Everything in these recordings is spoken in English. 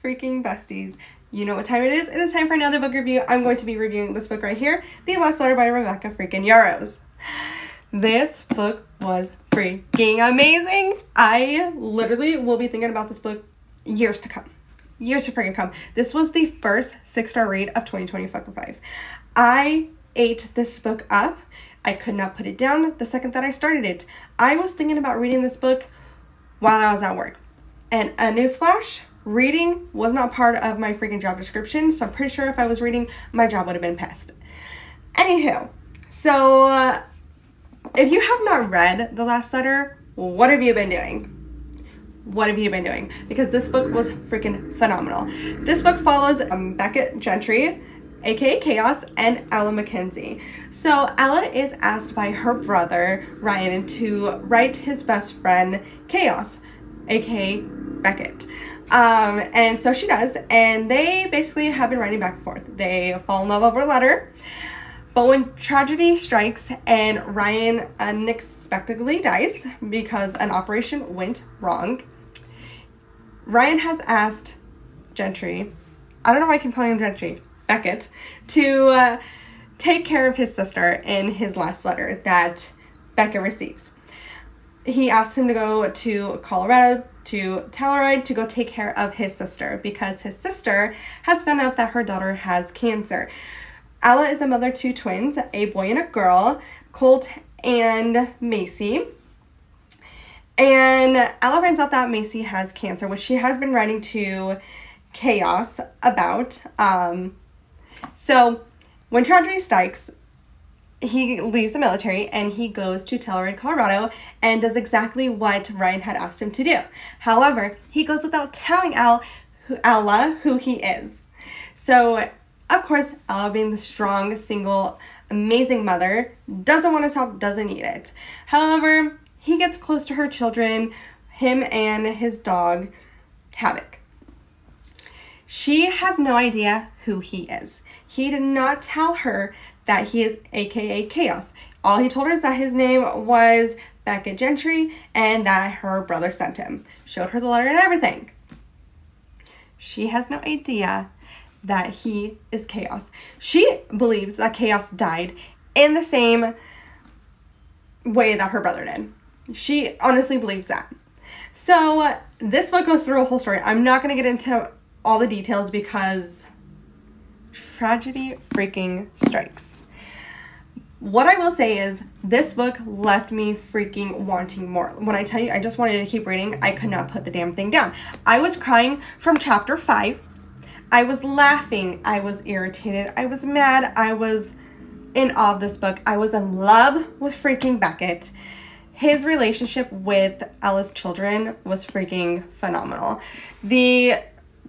freaking besties, you know what time it is. It is time for another book review. I'm going to be reviewing this book right here, The Last Letter by Rebecca freaking Yarros. This book was freaking amazing. I literally will be thinking about this book years to come. Years to freaking come. This was the first 6-star read of 2025. I ate this book up. I could not put it down the second that I started it. I was thinking about reading this book while I was at work. And a newsflash, reading was not part of my freaking job description, so I'm pretty sure if I was reading, my job would have been pissed. Anywho, so if you have not read The Last Letter, what have you been doing? What have you been doing? Because this book was freaking phenomenal. This book follows Beckett Gentry, aka Chaos, and Ella Mackenzie. So Ella is asked by her brother Ryan to write his best friend Chaos, aka Beckett. And so she does, and they basically have been writing back and forth. They fall in love over a letter, but when tragedy strikes and Ryan unexpectedly dies because an operation went wrong, Ryan has asked Gentry, I don't know why I keep calling him Gentry, Beckett, to take care of his sister in his last letter that Beckett receives. He asks him to go to Colorado, to Telluride, to go take care of his sister because his sister has found out that her daughter has cancer. Ella is a mother to twins, a boy and a girl, Colt and Macy. And Ella finds out that Macy has cancer, which she has been writing to Chaos about. So when tragedy strikes, he leaves the military and he goes to Telluride, Colorado, and does exactly what Ryan had asked him to do. However, he goes without telling Ella who he is. So, of course, Ella, being the strong, single, amazing mother, doesn't want his help, doesn't need it. However, he gets close to her children, him and his dog, Havoc. She has no idea who he is. He did not tell her that he is aka Chaos. All he told her is that his name was Beckett Gentry and that her brother sent him. Showed her the letter and everything. She has no idea that he is Chaos. She believes that Chaos died in the same way that her brother did. She honestly believes that. So this book goes through a whole story. I'm not going to get into all the details because tragedy freaking strikes. What I will say is this book left me freaking wanting more. When I tell you I just wanted to keep reading, I could not put the damn thing down. I was crying from chapter 5. I was laughing. I was irritated. I was mad. I was in awe of this book. I was in love with freaking Beckett. His relationship with Ella's children was freaking phenomenal. The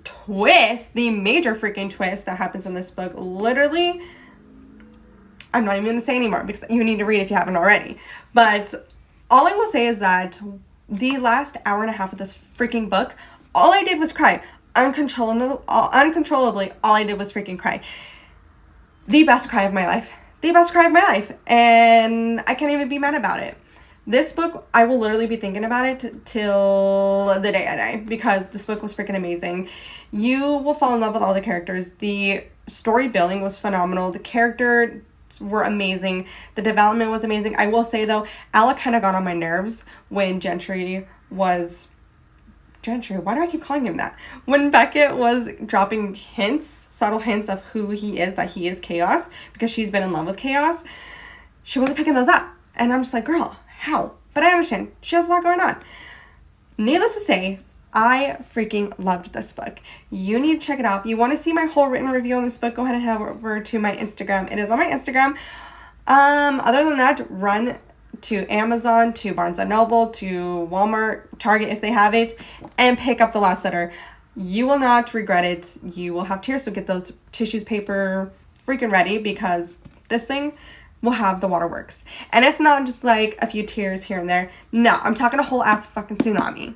twist, the major freaking twist that happens in this book, literally, I'm not even going to say anymore because you need to read if you haven't already. But all I will say is that the last hour and a half of this freaking book, all I did was cry. Uncontrollably, all I did was freaking cry. The best cry of my life. The best cry of my life. And I can't even be mad about it. This book, I will literally be thinking about it till the day I die because this book was freaking amazing. You will fall in love with all the characters. The story building was phenomenal. The characters were amazing. The development was amazing. I will say, though, Ella kind of got on my nerves when Gentry, why do I keep calling him that? When Beckett was dropping hints, subtle hints of who he is, that he is Chaos, because she's been in love with Chaos, she wasn't picking those up. And I'm just like, girl, how? But I understand. She has a lot going on. Needless to say, I freaking loved this book. You need to check it out. If you want to see my whole written review on this book, go ahead and head over to my Instagram. It is on my Instagram. Other than that, run to Amazon, to Barnes & Noble, to Walmart, Target if they have it, and pick up The Last Letter. You will not regret it. You will have tears, so get those tissues, paper freaking ready because this thing will have the waterworks. And it's not just like a few tears here and there. No, I'm talking a whole ass fucking tsunami.